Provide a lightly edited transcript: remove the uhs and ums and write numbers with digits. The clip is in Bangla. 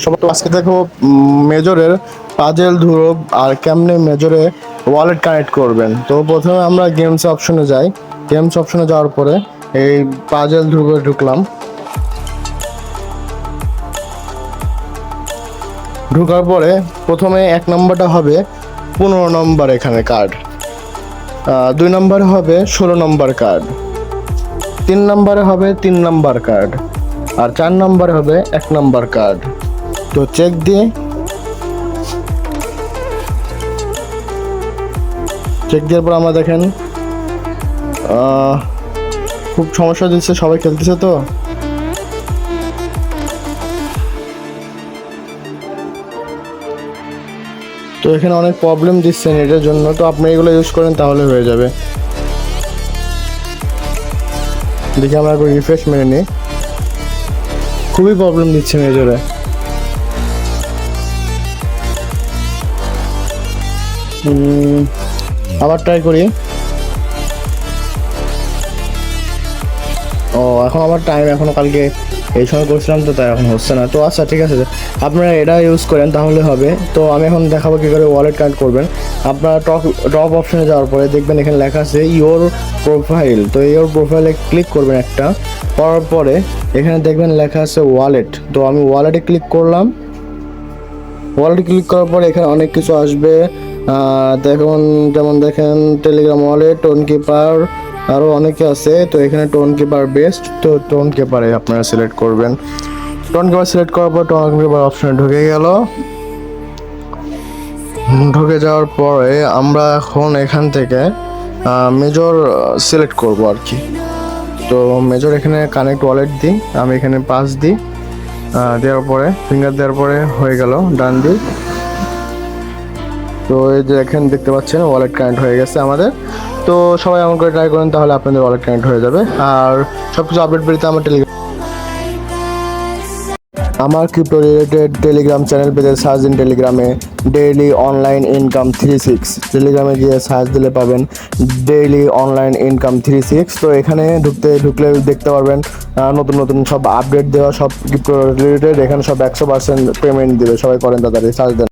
সব তো আজকে দেখো মেজরের পাজেল ধ্রুব আর কেমনে মেজরে ওয়ালেট কানেক্ট করবেন। তো প্রথমে আমরা গেমস অপশনে যাই। গেমস অপশনে যাওয়ার পরে এই পাজেল ধ্রুবে ঢুকলাম। ঢোকার পরে প্রথমে 1 নম্বরটা হবে 15 নম্বর এখানে কার্ড, 2 নম্বরে হবে 16 নম্বর কার্ড, 3 নম্বরে হবে 3 নম্বর কার্ড, আর 4 নম্বরে হবে 1 নম্বর কার্ড। তো চেক দিয়ে দেওয়ার পর আমরা দেখেন খুব সমস্যা দিচ্ছে, সবাই খেলতেছে। তো এখানে অনেক প্রবলেম দিচ্ছে নেটের জন্য, তো আপনি এগুলো ইউজ করেন তাহলে হয়ে যাবে। দেখি আমরা একবার রিফ্রেশ মেরে নিই। খুবই প্রবলেম দিচ্ছে মেজরে। আবার ট্রাই করি। এখন আমার টাইম, এখনো কালকে এই সময় করছিলাম তো, তাই এখন হচ্ছে না। তো আচ্ছা ঠিক আছে, আপনারা এটা ইউজ করেন তাহলে হবে। তো আমি এখন দেখাবো কী করে ওয়ালেট কানেক্ট করবেন। আপনারা টপ অপশনে যাওয়ার পরে দেখবেন এখানে লেখা আছে ইওর প্রোফাইল। তো ইওর প্রোফাইলে ক্লিক করবেন একটা, করার পরে এখানে দেখবেন লেখা আছে ওয়ালেট। তো আমি ওয়ালেটে ক্লিক করলাম। ওয়ালেটে ক্লিক করার পরে এখানে অনেক কিছু আসবে। দেখুন, যেমন দেখেন টেলিগ্রাম ওয়ালেট, টোন কিপার, আরও অনেকে আছে। তো এখানে টোন কিপার বেস্ট, তো টোন কিপারে আপনারা সিলেক্ট করবেন। টোন কিপার সিলেক্ট করার পর টোন কিপার অপশনে ঢুকে গেল। ঢুকে যাওয়ার পরে আমরা এখন এখান থেকে মেজর সিলেক্ট করব আর কি। তো মেজর এখানে কানেক্ট ওয়ালেট দিই, আমি এখানে পাস দিই। দেওয়ার পরে ফিঙ্গার দেওয়ার পরে হয়ে গেল, ডান দিই। তো এই যে এখানে দেখতে পাচ্ছেন ওয়ালেট কানেক্ট হয়ে গেছে আমাদের। তো সবাই এমন করে ট্রাই করেন, তাহলে আপনাদের ওয়ালেট কানেক্ট হয়ে যাবে। আর সব কিছু আপডেট পেতে আমার ক্রিপ্টো রিলেটেড টেলিগ্রাম চ্যানেল পেতে সার্চ দিন টেলিগ্রামে ডেইলি অনলাইন ইনকাম 36। টেলিগ্রামে গিয়ে সার্চ দিলে পাবেন ডেইলি অনলাইন ইনকাম 36। তো এখানে ঢুকলে দেখতে পারবেন নতুন নতুন সব আপডেট দেওয়া, সব ক্রিপ্টো রিলেটেড। এখানে সব 100% পেমেন্ট দেবে, সবাই করেন তাড়াতাড়ি, সার্চ দেন।